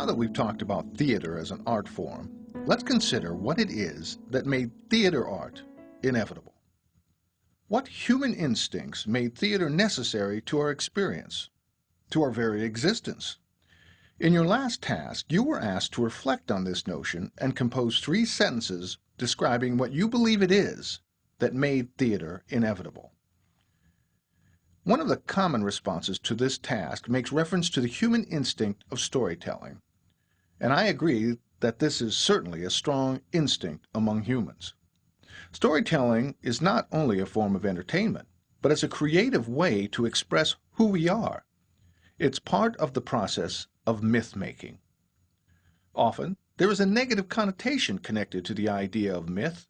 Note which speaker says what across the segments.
Speaker 1: Now that we've talked about theater as an art form, let's consider what it is that made theater art inevitable. What human instincts made theater necessary to our experience, to our very existence? In your last task, you were asked to reflect on this notion and compose 3 sentences describing what you believe it is that made theater inevitable. One of the common responses to this task makes reference to the human instinct of storytelling, and I agree that this is certainly a strong instinct among humans. Storytelling is not only a form of entertainment, but it's a creative way to express who we are. It's part of the process of myth-making. Often, there is a negative connotation connected to the idea of myth,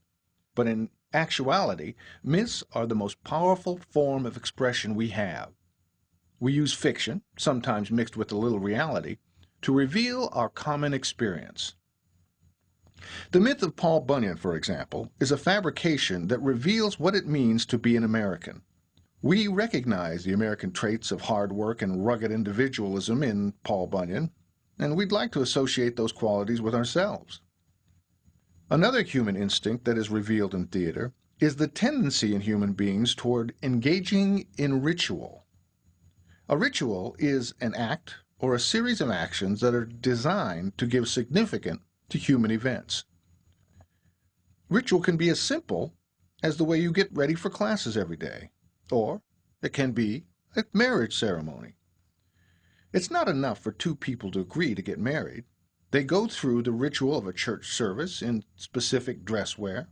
Speaker 1: but in actuality, myths are the most powerful form of expression we have. We use fiction, sometimes mixed with a little reality, to reveal our common experience. The myth of Paul Bunyan, for example, is a fabrication that reveals what it means to be an American. We recognize the American traits of hard work and rugged individualism in Paul Bunyan, and we'd like to associate those qualities with ourselves. Another human instinct that is revealed in theater is the tendency in human beings toward engaging in ritual. A ritual is an act or a series of actions that are designed to give significance to human events. Ritual can be as simple as the way you get ready for classes every day, or it can be a marriage ceremony. It's not enough for 2 people to agree to get married. They go through the ritual of a church service in specific dress wear,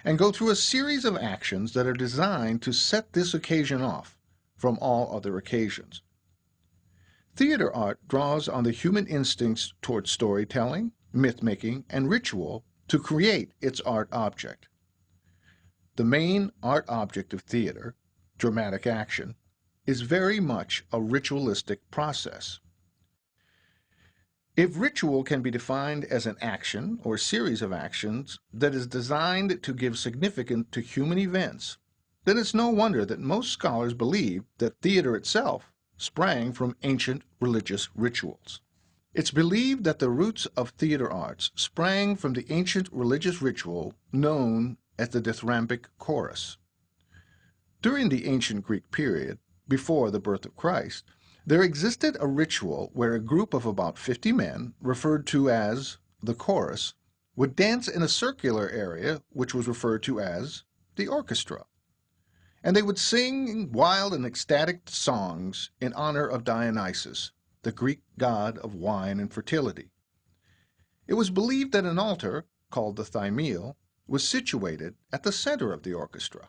Speaker 1: and go through a series of actions that are designed to set this occasion off from all other occasions. Theater art draws on the human instincts toward storytelling, myth-making, and ritual to create its art object. The main art object of theater, dramatic action, is very much a ritualistic process. If ritual can be defined as an action or series of actions that is designed to give significance to human events, then it's no wonder that most scholars believe that theater itself sprang from ancient religious rituals. It's believed that the roots of theater arts sprang from the ancient religious ritual known as the dithyrambic chorus. During the ancient Greek period, before the birth of Christ, there existed a ritual where a group of about 50 men, referred to as the chorus, would dance in a circular area which was referred to as the orchestra. And they would sing wild and ecstatic songs in honor of Dionysus, the Greek god of wine and fertility. It was believed that an altar, called the thymele, was situated at the center of the orchestra.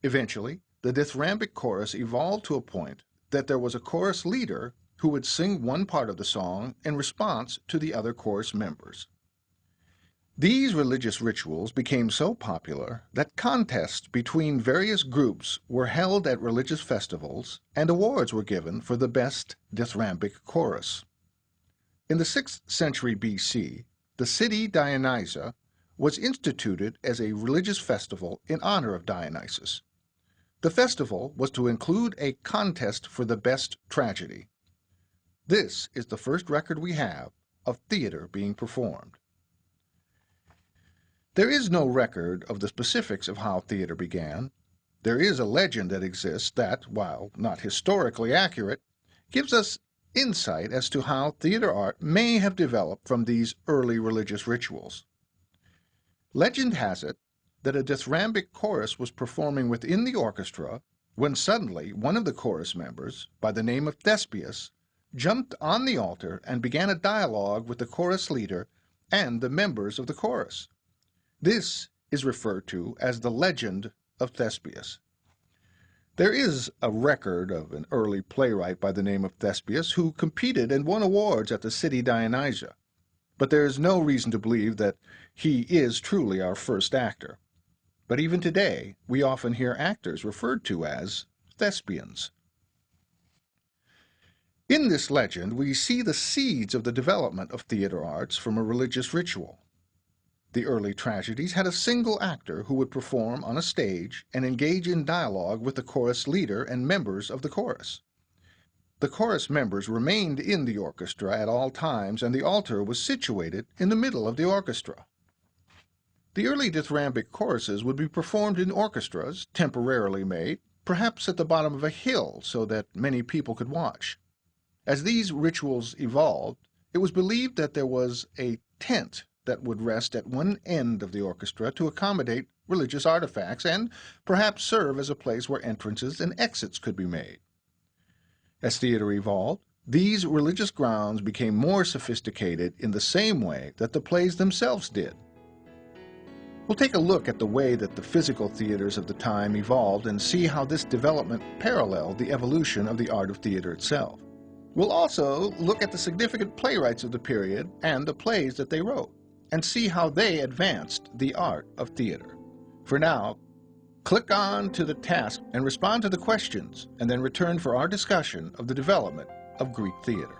Speaker 1: Eventually, the dithyrambic chorus evolved to a point that there was a chorus leader who would sing one part of the song in response to the other chorus members. These religious rituals became so popular that contests between various groups were held at religious festivals, and awards were given for the best dithyrambic chorus. In the 6th century BC, the city Dionysia was instituted as a religious festival in honor of Dionysus. The festival was to include a contest for the best tragedy. This is the first record we have of theater being performed. There is no record of the specifics of how theater began. There is a legend that exists that, while not historically accurate, gives us insight as to how theater art may have developed from these early religious rituals. Legend has it that a dithyrambic chorus was performing within the orchestra when suddenly one of the chorus members, by the name of Thespius, jumped on the altar and began a dialogue with the chorus leader and the members of the chorus. This is referred to as the legend of Thespius. There is a record of an early playwright by the name of Thespius who competed and won awards at the city Dionysia, but there is no reason to believe that he is truly our first actor. But even today, we often hear actors referred to as thespians. In this legend, we see the seeds of the development of theater arts from a religious ritual. The early tragedies had a single actor who would perform on a stage and engage in dialogue with the chorus leader and members of the chorus. The chorus members remained in the orchestra at all times, and the altar was situated in the middle of the orchestra. The early dithyrambic choruses would be performed in orchestras, temporarily made, perhaps at the bottom of a hill so that many people could watch. As these rituals evolved, it was believed that there was a tent that would rest at one end of the orchestra to accommodate religious artifacts and perhaps serve as a place where entrances and exits could be made. As theater evolved, these religious grounds became more sophisticated in the same way that the plays themselves did. We'll take a look at the way that the physical theaters of the time evolved and see how this development paralleled the evolution of the art of theater itself. We'll also look at the significant playwrights of the period and the plays that they wrote, and see how they advanced the art of theater. For now, click on to the task and respond to the questions, and then return for our discussion of the development of Greek theater.